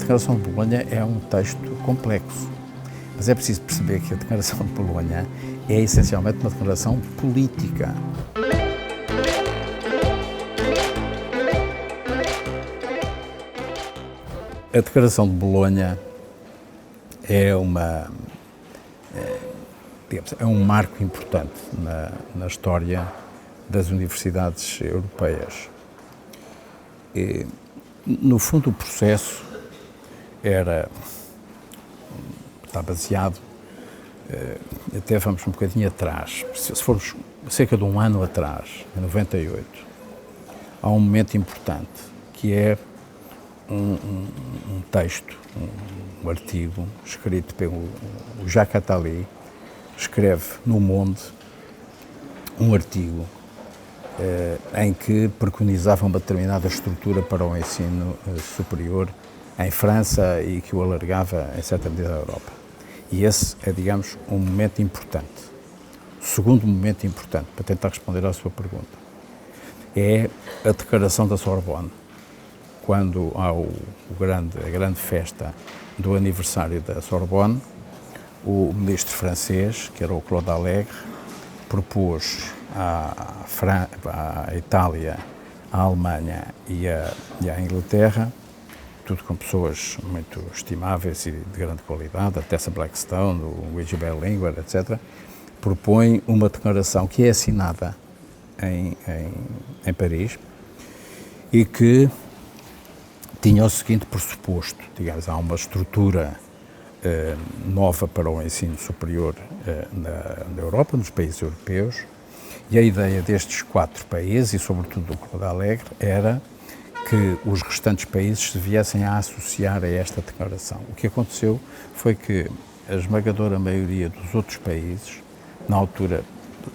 Declaração de Bolonha é um texto complexo, mas é preciso perceber que a Declaração de Bolonha é essencialmente uma declaração política. A Declaração de Bolonha é um marco importante na história das universidades europeias. No fundo, o processo está baseado, até vamos um bocadinho atrás, se formos cerca de um ano atrás, em 98, há um momento importante, que é um texto, um artigo escrito pelo Jacques Attali, escreve no Monde um artigo em que preconizava uma determinada estrutura para o ensino superior em França e que o alargava em certa medida à Europa. E esse é, digamos, um momento importante. O segundo momento importante, para tentar responder à sua pergunta, é a declaração da Sorbonne, quando há a grande festa do aniversário da Sorbonne. O ministro francês, que era o Claude Allègre, propôs à Itália, à Alemanha e à Inglaterra, tudo com pessoas muito estimáveis e de grande qualidade, a Tessa Blackstone, o Luigi Berlinguer, etc., propõe uma declaração que é assinada em Paris e que tinha o seguinte pressuposto, digamos, há uma estrutura nova para o ensino superior na Europa, nos países europeus, e a ideia destes 4 países, e sobretudo do Claude Allègre, era que os restantes países se viessem a associar a esta declaração. O que aconteceu foi que a esmagadora maioria dos outros países, na altura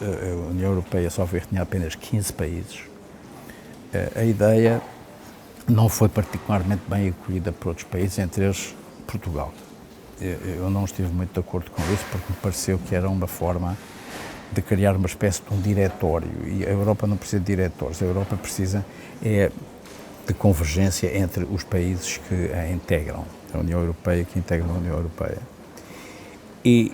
a União Europeia só tinha apenas 15 países, a ideia não foi particularmente bem acolhida por outros países, entre eles Portugal. Eu não estive muito de acordo com isso, porque me pareceu que era uma forma de criar uma espécie de um diretório, e a Europa não precisa de diretórios, a Europa precisa de convergência entre os países que a integram, a União Europeia, que integram a União Europeia. E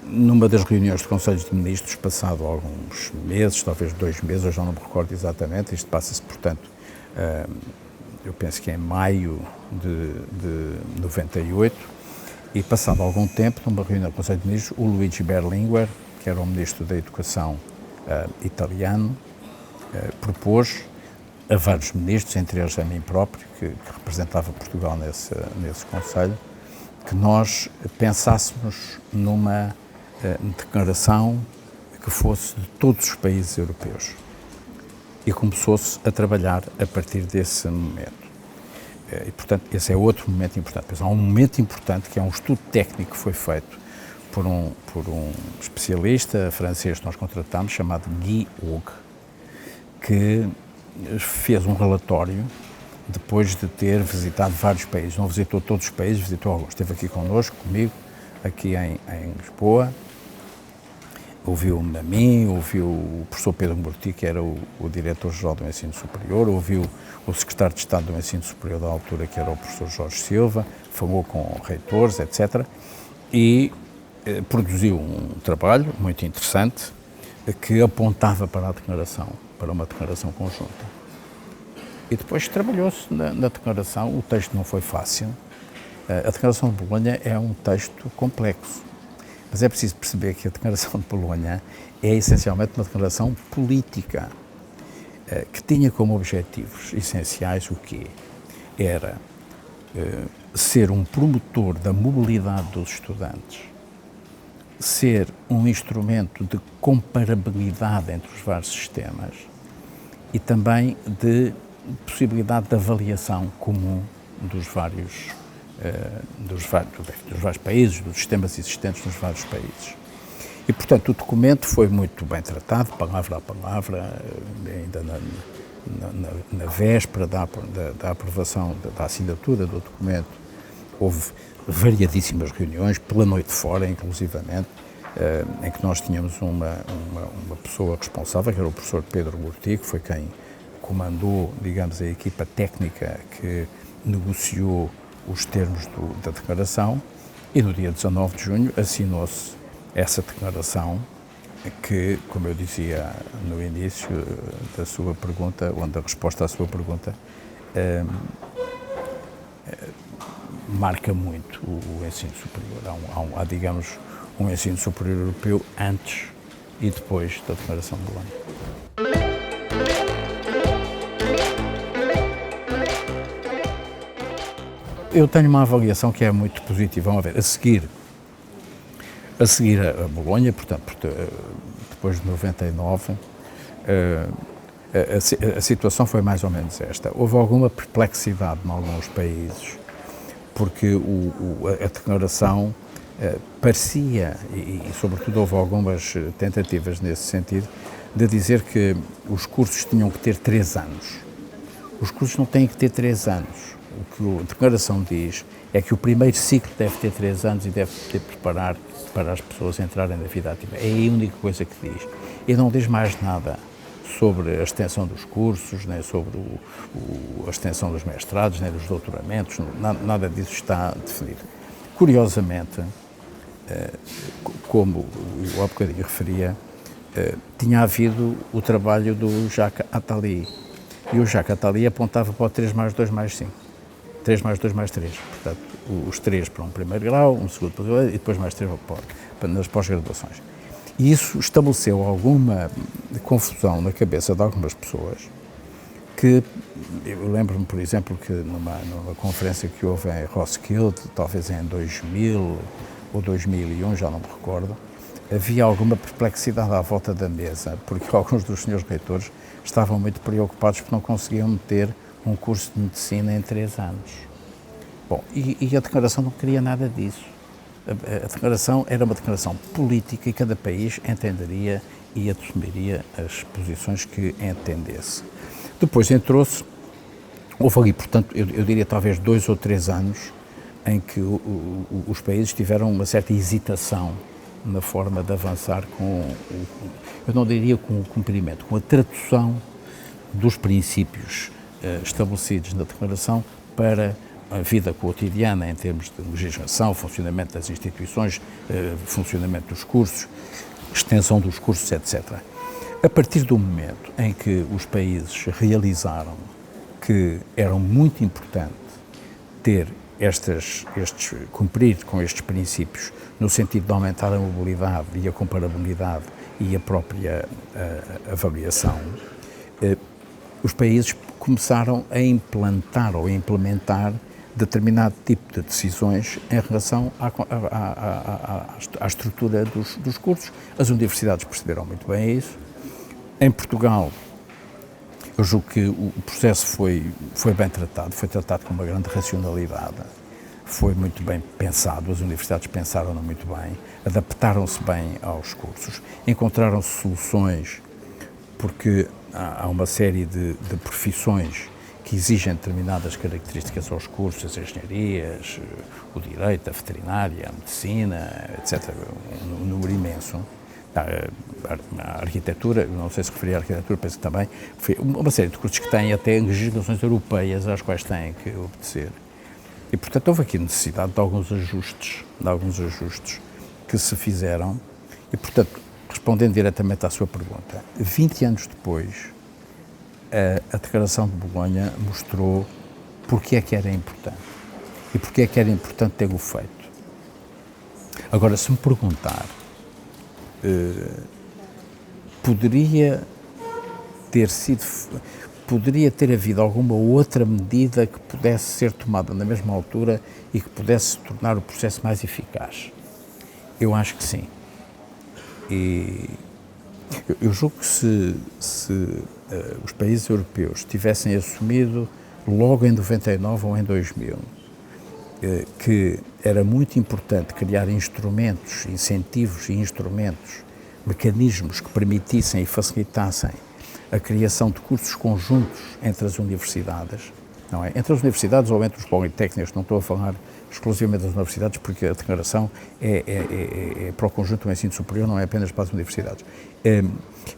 numa das reuniões de Conselhos de Ministros, passado alguns meses, talvez 2 meses, eu já não me recordo exatamente, isto passa-se, portanto, eu penso que é em maio de 98, e passado algum tempo, numa reunião do Conselho de Ministros, o Luigi Berlinguer, que era o Ministro da Educação italiano, propôs a vários ministros, entre eles a mim próprio, que representava Portugal nesse Conselho, que nós pensássemos numa declaração que fosse de todos os países europeus. E começou-se a trabalhar a partir desse momento. E, portanto, esse é outro momento importante. Mas há um momento importante, que é um estudo técnico que foi feito por um especialista francês que nós contratámos, chamado Guy Hug, que fez um relatório depois de ter visitado vários países. Não visitou todos os países, visitou alguns. Esteve aqui connosco, comigo, aqui em Lisboa. Ouviu-me a mim, ouviu o professor Pedro Murti, que era o diretor-geral do ensino superior, ouviu o secretário de Estado do ensino superior da altura, que era o professor Jorge Silva, falou com reitores, etc. E produziu um trabalho muito interessante que apontava para a declaração, para uma declaração conjunta. E depois trabalhou-se na declaração. O texto não foi fácil. A Declaração de Bolonha é um texto complexo. Mas é preciso perceber que a Declaração de Bolonha é essencialmente uma declaração política, que tinha como objetivos essenciais o quê? Era ser um promotor da mobilidade dos estudantes, ser um instrumento de comparabilidade entre os vários sistemas e também de possibilidade de avaliação comum dos vários países, dos sistemas existentes nos vários países. E, portanto, o documento foi muito bem tratado, palavra a palavra, ainda na véspera da aprovação, da assinatura do documento. Houve variadíssimas reuniões, pela noite fora, inclusivamente, em que nós tínhamos uma pessoa responsável, que era o professor Pedro Murti, que foi quem comandou, digamos, a equipa técnica que negociou os termos da declaração e no dia 19 de junho assinou-se essa declaração que, como eu dizia no início da sua pergunta, onde a resposta à sua pergunta marca muito o ensino superior. Há, digamos, um ensino superior europeu antes e depois da Declaração de Bolonha. Eu tenho uma avaliação que é muito positiva. Vamos ver, a seguir a Bolonha, portanto, depois de 99, a situação foi mais ou menos esta. Houve alguma perplexidade em alguns países, porque a declaração parecia, e sobretudo houve algumas tentativas nesse sentido, de dizer que os cursos tinham que ter 3 anos. Os cursos não têm que ter 3 anos. O que a declaração diz é que o primeiro ciclo deve ter 3 anos e deve ter preparar para as pessoas entrarem na vida ativa. É a única coisa que diz. E não diz mais nada sobre a extensão dos cursos, nem sobre a extensão dos mestrados, nem dos doutoramentos, nada disso está definido. Curiosamente, como eu há bocadinho referia, tinha havido o trabalho do Jacques Attali, e o Jacques Attali apontava para o 3 mais 2 mais 5. 3 mais 2 mais 3, portanto, os 3 para um primeiro grau, um segundo para o e depois mais 3 nas pós-graduações. E isso estabeleceu alguma confusão na cabeça de algumas pessoas, que eu lembro-me, por exemplo, que numa conferência que houve em Roskilde, talvez em 2000 ou 2001, já não me recordo, havia alguma perplexidade à volta da mesa, porque alguns dos senhores reitores estavam muito preocupados porque não conseguiam meter um curso de medicina em 3 anos. Bom, e a declaração não queria nada disso. A declaração era uma declaração política e cada país entenderia e assumiria as posições que entendesse. Depois houve ali, portanto, eu diria talvez 2 ou 3 anos em que os países tiveram uma certa hesitação na forma de avançar eu não diria com o cumprimento, com a tradução dos princípios estabelecidos na declaração para a vida cotidiana em termos de legislação, funcionamento das instituições, funcionamento dos cursos, extensão dos cursos, etc. A partir do momento em que os países realizaram que era muito importante ter cumprir com estes princípios no sentido de aumentar a mobilidade e a comparabilidade e a própria avaliação, os países começaram a implantar ou a implementar determinado tipo de decisões em relação à estrutura dos cursos. As universidades perceberam muito bem isso. Em Portugal, eu julgo que o processo foi bem tratado, foi tratado com uma grande racionalidade, foi muito bem pensado, as universidades pensaram-no muito bem, adaptaram-se bem aos cursos, encontraram soluções, porque há uma série de profissões que exigem determinadas características aos cursos, as engenharias, o direito, a veterinária, a medicina, etc., um número imenso. A arquitetura, não sei se referia à arquitetura, penso que também, foi uma série de cursos que têm até legislações europeias às quais têm que obedecer. E, portanto, houve aqui necessidade de alguns ajustes que se fizeram e, portanto, respondendo diretamente à sua pergunta, 20 anos depois, a Declaração de Bolonha mostrou porque é que era importante e porque é que era importante ter-o feito. Agora, se me perguntar, poderia ter havido alguma outra medida que pudesse ser tomada na mesma altura e que pudesse tornar o processo mais eficaz? Eu acho que sim. E eu julgo que se os países europeus tivessem assumido logo em 99 ou em 2000 que era muito importante criar instrumentos, incentivos e instrumentos, mecanismos que permitissem e facilitassem a criação de cursos conjuntos entre as universidades, não é? Entre as universidades ou entre os politécnicos, não estou a falar exclusivamente das universidades, porque a declaração é para o conjunto do ensino superior, não é apenas para as universidades.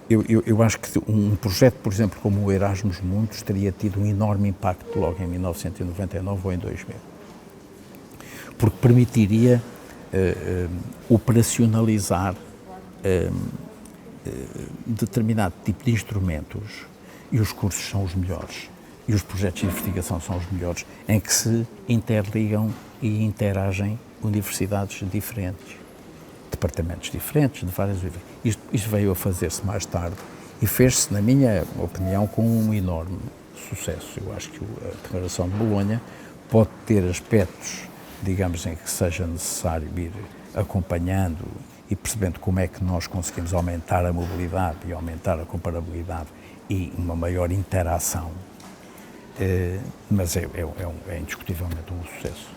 Eu acho que um projeto, por exemplo, como o Erasmus Mundus, teria tido um enorme impacto logo em 1999 ou em 2000. porque permitiria operacionalizar determinado tipo de instrumentos, e os cursos são os melhores, e os projetos de investigação são os melhores, em que se interligam e interagem universidades diferentes, departamentos diferentes, de várias universidades. Isto veio a fazer-se mais tarde e fez-se, na minha opinião, com um enorme sucesso. Eu acho que a Declaração de Bolonha pode ter aspectos, digamos, em que seja necessário ir acompanhando e percebendo como é que nós conseguimos aumentar a mobilidade e aumentar a comparabilidade e uma maior interação, mas é indiscutivelmente um sucesso.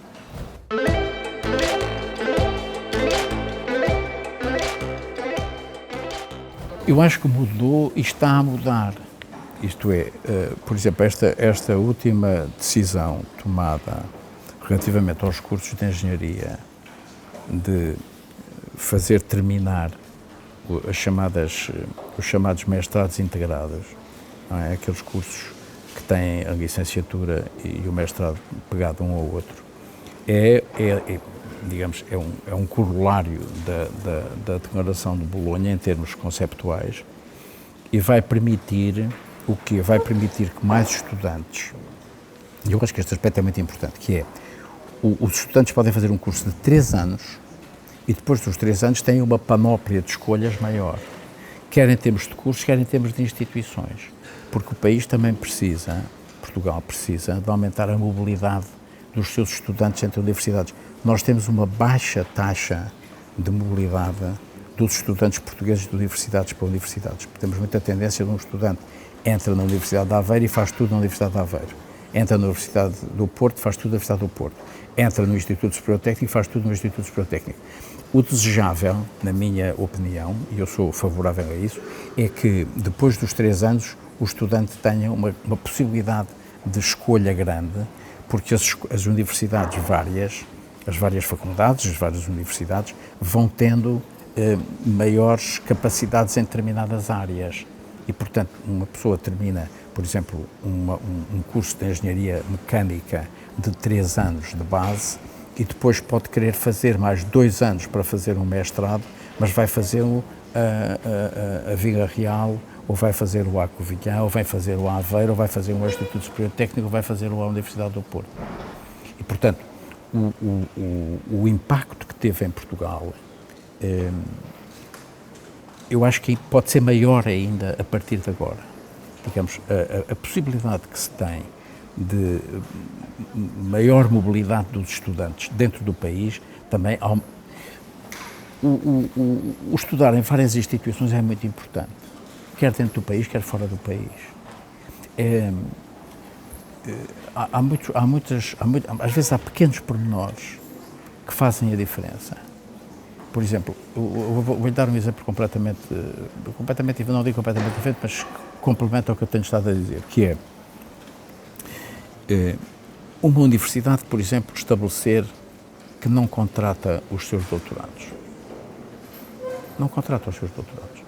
Eu acho que mudou e está a mudar. Isto é, por exemplo, esta última decisão tomada relativamente aos cursos de engenharia, de fazer terminar os chamados mestrados integrados, não é? Aqueles cursos que têm a licenciatura e o mestrado pegado um ao outro, digamos, é um corolário da Declaração de Bolonha em termos conceptuais, e vai permitir o quê? Vai permitir que mais estudantes, e eu acho que este aspecto é muito importante, que é, os estudantes podem fazer um curso de 3 anos e depois dos 3 anos têm uma panóplia de escolhas maior, quer em termos de cursos, quer em termos de instituições, porque o país também precisa, Portugal precisa, de aumentar a mobilidade dos seus estudantes entre universidades. Nós temos uma baixa taxa de mobilidade dos estudantes portugueses de universidades para universidades. Temos muita tendência de um estudante entra na Universidade de Aveiro e faz tudo na Universidade de Aveiro. Entra na Universidade do Porto, faz tudo na Universidade do Porto. Entra no Instituto Superior Técnico, faz tudo no Instituto Superior Técnico. O desejável, na minha opinião, e eu sou favorável a isso, é que depois dos 3 anos o estudante tenha uma possibilidade de escolha grande, porque as universidades as várias faculdades, as várias universidades, vão tendo maiores capacidades em determinadas áreas. E, portanto, uma pessoa termina, por exemplo, um curso de engenharia mecânica de 3 anos de base e depois pode querer fazer mais 2 anos para fazer um mestrado, mas vai fazê-lo a Vila Real, ou vai fazer o A Covilhã, ou vai fazer o Aveiro, ou vai fazer o Instituto Superior Técnico, ou vai fazer a Universidade do Porto. E, portanto, o impacto que teve em Portugal, eu acho que pode ser maior ainda a partir de agora. Digamos, a possibilidade que se tem de maior mobilidade dos estudantes dentro do país também. O estudar em várias instituições é muito importante, quer dentro do país, quer fora do país. Às vezes há pequenos pormenores que fazem a diferença. Por exemplo, eu vou-lhe dar um exemplo completamente, não digo completamente diferente, mas complementa ao que eu tenho estado a dizer, que é uma universidade, por exemplo, estabelecer que não contrata os seus doutorados. Não contrata os seus doutorados.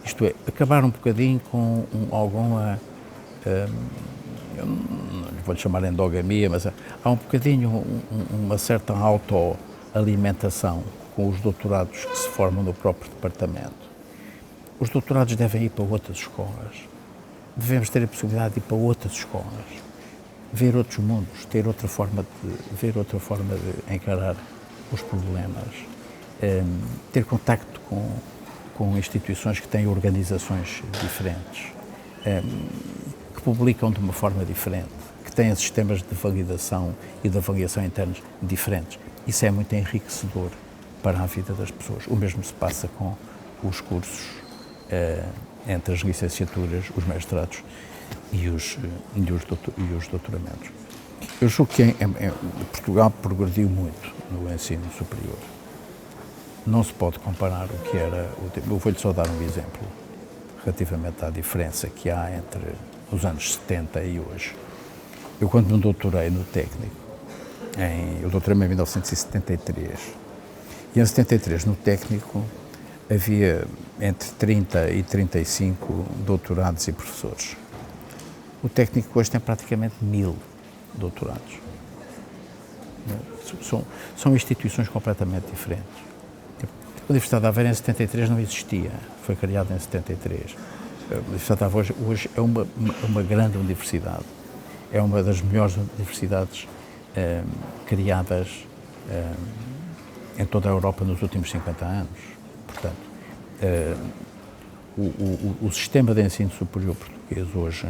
Isto é, acabar um bocadinho com alguma, eu não vou-lhe chamar endogamia, mas há um bocadinho uma certa autoalimentação com os doutorados que se formam no próprio departamento. Os doutorados devem ir para outras escolas. Devemos ter a possibilidade de ir para outras escolas, ver outros mundos, ter outra forma de encarar os problemas, ter contacto com instituições que têm organizações diferentes, que publicam de uma forma diferente, que têm sistemas de validação e de avaliação internos diferentes. Isso é muito enriquecedor para a vida das pessoas. O mesmo se passa com os cursos entre as licenciaturas, os mestrados e os doutoramentos. Eu julgo que Portugal progrediu muito no ensino superior. Não se pode comparar o que era o tempo. Eu vou-lhe só dar um exemplo relativamente à diferença que há entre os anos 70 e hoje. Eu, quando me doutorei no técnico, eu doutorei-me em 1973, e em 73 no técnico havia entre 30 e 35 doutorados e professores. O técnico hoje tem praticamente 1000 doutorados. São instituições completamente diferentes. A Universidade de Aveiro em 73 não existia, foi criada em 73. A Universidade de Aveiro hoje é uma grande universidade, é uma das melhores universidades criadas em toda a Europa nos últimos 50 anos. Portanto, o sistema de ensino superior português hoje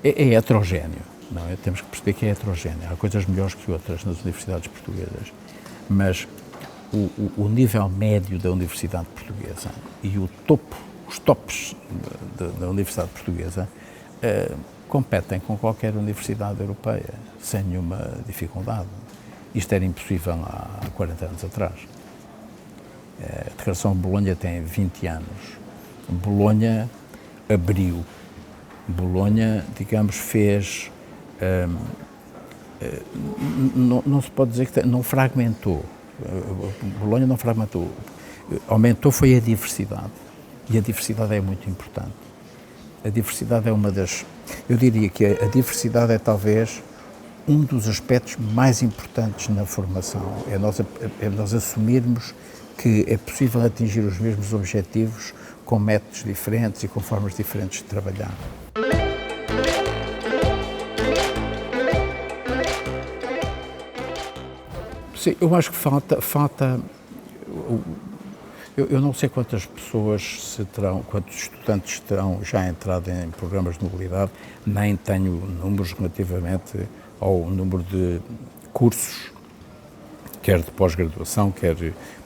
é heterogéneo, não é? Temos que perceber que é heterogéneo. Há coisas melhores que outras nas universidades portuguesas, mas o nível médio da universidade portuguesa e os tops da universidade portuguesa competem com qualquer universidade europeia, sem nenhuma dificuldade. Isto era impossível há 40 anos atrás. A Declaração de Bolonha tem 20 anos. Bolonha abriu. Bolonha, digamos, fez... não se pode dizer que não fragmentou. Bolonha não fragmentou. Aumentou foi a diversidade. E a diversidade é muito importante. A diversidade é uma das... Eu diria que a diversidade é talvez um dos aspectos mais importantes na formação. É nós assumirmos que é possível atingir os mesmos objetivos com métodos diferentes e com formas diferentes de trabalhar. Sim, eu acho que falta eu não sei quantas pessoas quantos estudantes terão já entrado em programas de mobilidade, nem tenho números relativamente ao número de cursos, quer de pós-graduação, quer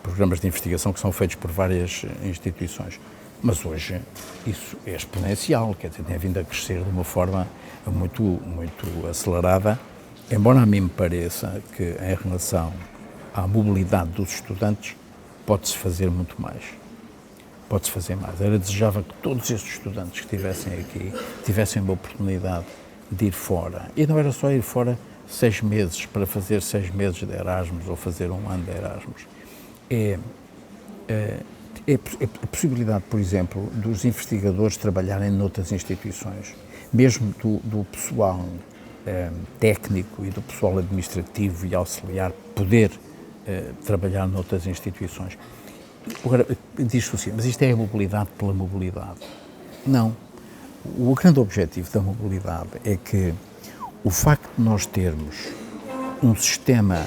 programas de investigação que são feitos por várias instituições. Mas hoje isso é exponencial, quer dizer, tem vindo a crescer de uma forma muito, muito acelerada, embora a mim me pareça que em relação à mobilidade dos estudantes pode-se fazer muito mais. Pode-se fazer mais. Era desejável que todos estes estudantes que estivessem aqui tivessem uma oportunidade de ir fora. E não era só ir fora 6 meses, para fazer 6 meses de Erasmus ou fazer um ano de Erasmus. É a possibilidade, por exemplo, dos investigadores trabalharem noutras instituições, mesmo do pessoal técnico e do pessoal administrativo e auxiliar poder trabalhar noutras instituições. Agora, diz-se assim, mas isto é a mobilidade pela mobilidade. Não. O grande objetivo da mobilidade é que o facto de nós termos um sistema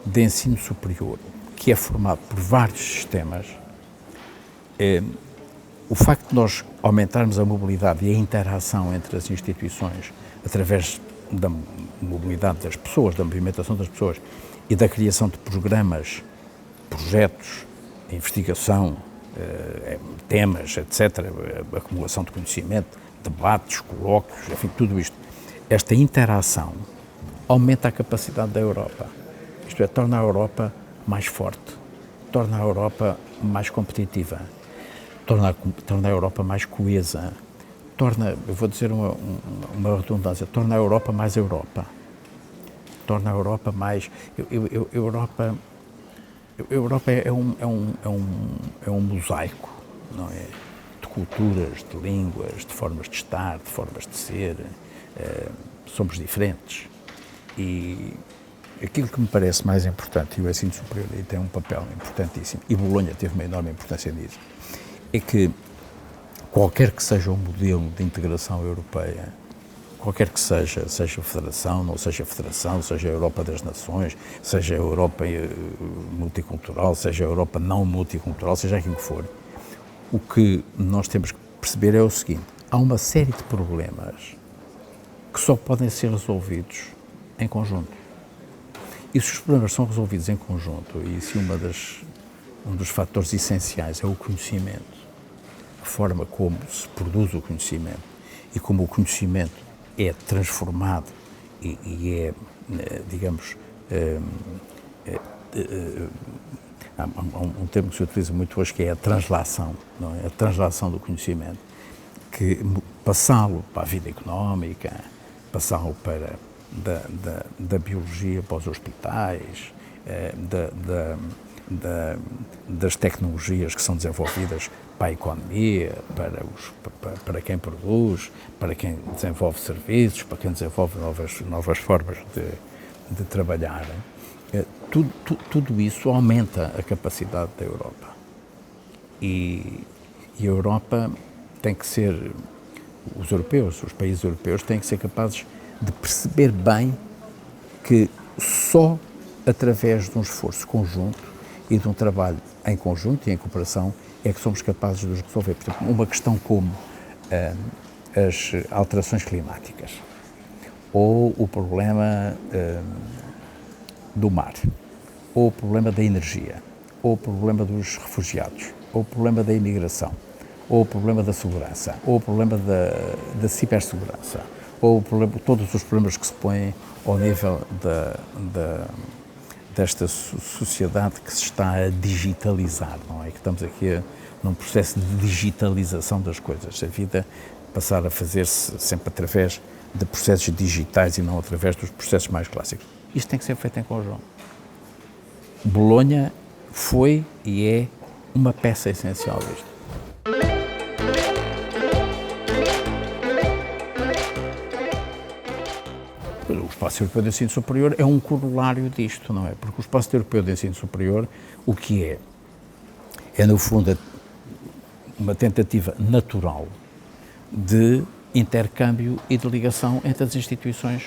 de ensino superior que é formado por vários sistemas, o facto de nós aumentarmos a mobilidade e a interação entre as instituições através da mobilidade das pessoas, da movimentação das pessoas e da criação de programas, projetos, investigação, temas, etc., acumulação de conhecimento, debates, colóquios, enfim, tudo isto. Esta interação aumenta a capacidade da Europa. Isto é, torna a Europa mais forte, torna a Europa mais competitiva, torna a Europa mais coesa, eu vou dizer uma redundância, torna a Europa mais Europa. Torna a Europa mais... Europa é um mosaico, não é? De culturas, de línguas, de formas de estar, de formas de ser. Somos diferentes. E aquilo que me parece mais importante, e o ensino superior aí tem um papel importantíssimo, e Bolonha teve uma enorme importância nisso, é que qualquer que seja o modelo de integração europeia, qualquer que seja federação, não seja federação, seja a Europa das Nações, seja a Europa multicultural, seja a Europa não multicultural, seja aquilo que for, o que nós temos que perceber é o seguinte: há uma série de problemas que só podem ser resolvidos em conjunto. E se os problemas são resolvidos em conjunto, e se um dos fatores essenciais é o conhecimento, a forma como se produz o conhecimento e como o conhecimento é transformado e é, digamos, há um termo que se utiliza muito hoje que é a translação, não é? A translação do conhecimento, que passá-lo para a vida económica, passá-lo para da biologia para os hospitais, das tecnologias que são desenvolvidas para a economia, para quem produz, para quem desenvolve serviços, para quem desenvolve novas formas de trabalhar. Tudo isso aumenta a capacidade da Europa. E a Europa tem que ser, os países europeus têm que ser capazes de perceber bem que só através de um esforço conjunto e de um trabalho em conjunto e em cooperação é que somos capazes de os resolver. Por exemplo, uma questão como as alterações climáticas, ou o problema do mar, ou o problema da energia, ou o problema dos refugiados, ou o problema da imigração, ou o problema da segurança, ou o problema da cibersegurança, ou todos os problemas que se põem ao nível desta sociedade que se está a digitalizar, não é? Que estamos aqui num processo de digitalização das coisas. A vida passar a fazer-se sempre através de processos digitais e não através dos processos mais clássicos. Isto tem que ser feito em conjunto. Bolonha foi e é uma peça essencial disto. O Espaço Europeu de Ensino Superior é um corolário disto, não é? Porque o Espaço Europeu de Ensino Superior, o que é? É, no fundo, uma tentativa natural de intercâmbio e de ligação entre as instituições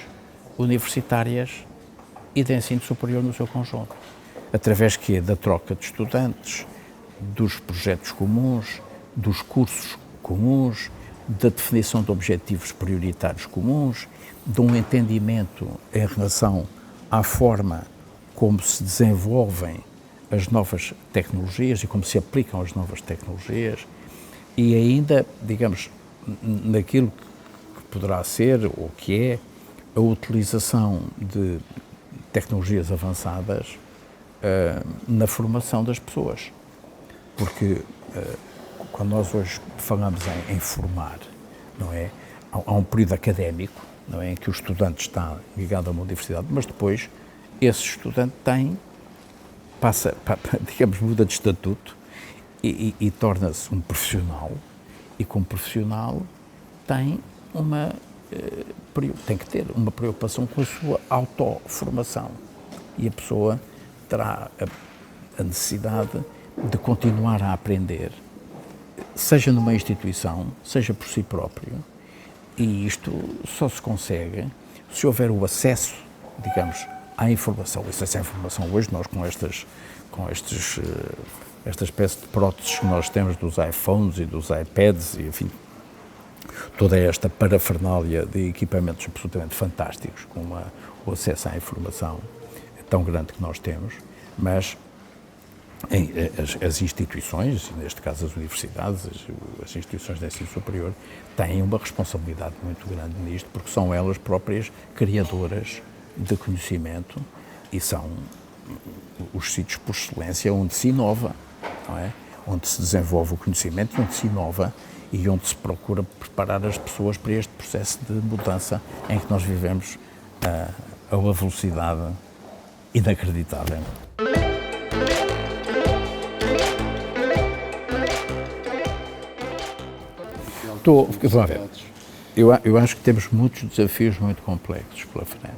universitárias e de ensino superior no seu conjunto. Através da troca de estudantes, dos projetos comuns, dos cursos comuns, da definição de objetivos prioritários comuns, de um entendimento em relação à forma como se desenvolvem as novas tecnologias e como se aplicam as novas tecnologias e ainda, digamos, naquilo que poderá ser ou que é a utilização de tecnologias avançadas na formação das pessoas. Porque quando nós hoje falamos em formar, não é? Há um período académico, não é? Em que o estudante está ligado a uma universidade, mas depois esse estudante digamos, muda de estatuto e torna-se um profissional, e como profissional tem que ter uma preocupação com a sua autoformação e a pessoa terá a necessidade de continuar a aprender, seja numa instituição, seja por si próprio, e isto só se consegue se houver o acesso, digamos, à informação. O acesso à informação hoje, nós esta espécie de próteses que nós temos dos iPhones e dos iPads, e enfim, toda esta parafernália de equipamentos absolutamente fantásticos, com o acesso à informação tão grande que nós temos, mas as instituições, neste caso as universidades, as instituições de ensino superior, têm uma responsabilidade muito grande nisto, porque são elas próprias criadoras de conhecimento e são os sítios por excelência onde se inova, não é? Onde se desenvolve o conhecimento, onde se inova e onde se procura preparar as pessoas para este processo de mudança em que nós vivemos a uma velocidade inacreditável. Vamos lá ver. Eu acho que temos muitos desafios muito complexos pela frente.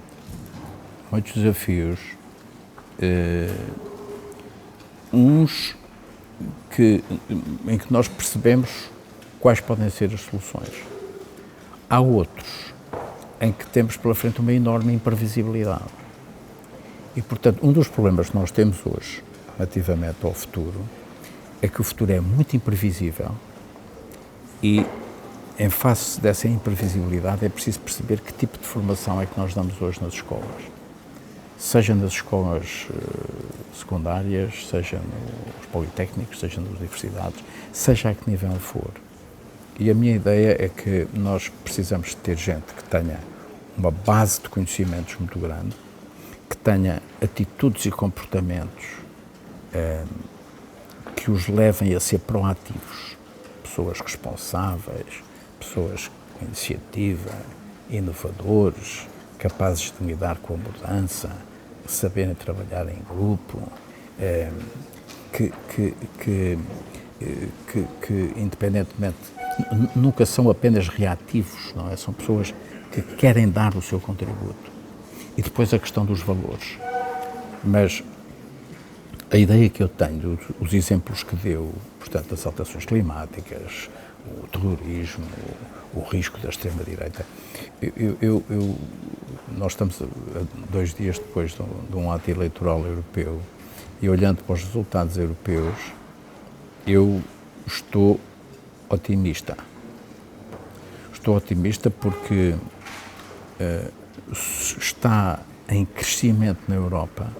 Muitos desafios, uns em que nós percebemos quais podem ser as soluções. Há outros em que temos pela frente uma enorme imprevisibilidade. E, portanto, um dos problemas que nós temos hoje, relativamente ao futuro, é que o futuro é muito imprevisível e, em face dessa imprevisibilidade, é preciso perceber que tipo de formação é que nós damos hoje nas escolas. Seja nas escolas secundárias, seja nos politécnicos, seja nas universidades, seja a que nível for. E a minha ideia é que nós precisamos de ter gente que tenha uma base de conhecimentos muito grande, que tenha atitudes e comportamentos que os levem a ser proativos, pessoas responsáveis, pessoas com iniciativa, inovadores, capazes de lidar com a mudança, saberem trabalhar em grupo, que que independentemente, nunca são apenas reativos, não é? São pessoas que querem dar o seu contributo. E depois a questão dos valores. Mas a ideia que eu tenho, os exemplos que deu, portanto, das alterações climáticas, o terrorismo, o risco da extrema-direita, nós estamos 2 dias depois de um ato eleitoral europeu e olhando para os resultados europeus, eu estou otimista. Estou otimista porque está em crescimento na Europa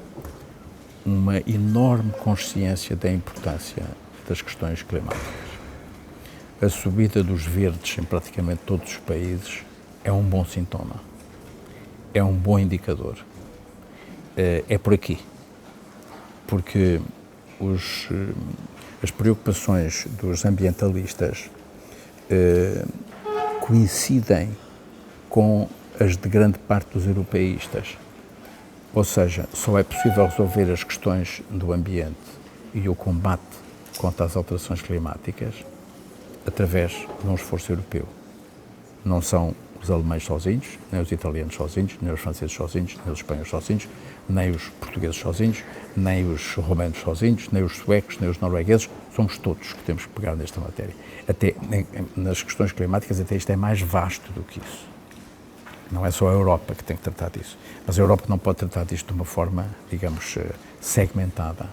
uma enorme consciência da importância das questões climáticas. A subida dos verdes em praticamente todos os países é um bom sintoma, é um bom indicador. É por aqui, porque as preocupações dos ambientalistas coincidem com as de grande parte dos europeístas. Ou seja, só é possível resolver as questões do ambiente e o combate contra as alterações climáticas através de um esforço europeu. Não são os alemães sozinhos, nem os italianos sozinhos, nem os franceses sozinhos, nem os espanhóis sozinhos, nem os portugueses sozinhos, nem os romanos sozinhos, nem os suecos, nem os noruegueses. Somos todos que temos que pegar nesta matéria. Até nas questões climáticas, até isto é mais vasto do que isso. Não é só a Europa que tem que tratar disso. Mas a Europa não pode tratar disto de uma forma, digamos, segmentada.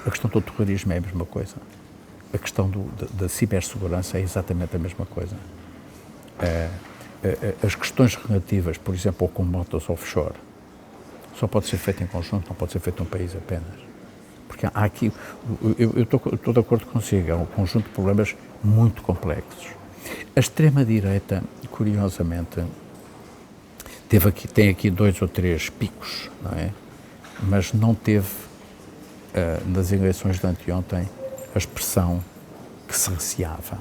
A questão do terrorismo é a mesma coisa. A questão da cibersegurança é exatamente a mesma coisa. As questões relativas, por exemplo, ao combate aos offshore, só pode ser feito em conjunto, não pode ser feito num país apenas. Porque há aqui, eu estou de acordo consigo, é um conjunto de problemas muito complexos. A extrema-direita, curiosamente, tem aqui 2 ou 3 picos, não é? Mas não teve, nas eleições de anteontem, a expressão que se receava.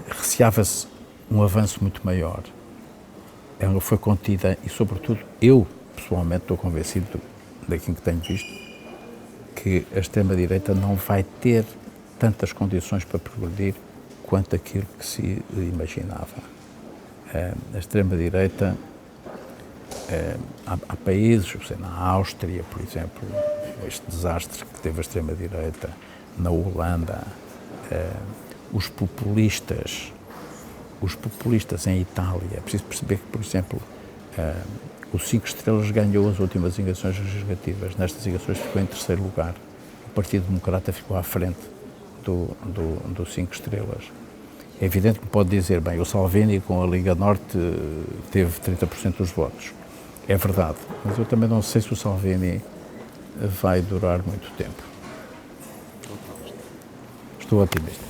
Receava-se um avanço muito maior. Ela foi contida e, sobretudo, eu, pessoalmente, estou convencido daquilo que tenho visto, que a extrema-direita não vai ter tantas condições para progredir quanto aquilo que se imaginava. A extrema-direita, há países, na Áustria, por exemplo, este desastre que teve a extrema-direita, na Holanda, os populistas em Itália. É preciso perceber que, por exemplo, o 5 Estrelas ganhou as últimas eleições legislativas. Nestas eleições ficou em 3º lugar. O Partido Democrata ficou à frente do 5 Estrelas. É evidente que pode dizer, bem, o Salvini com a Liga Norte teve 30% dos votos. É verdade, mas eu também não sei se o Salvini vai durar muito tempo. Estou otimista.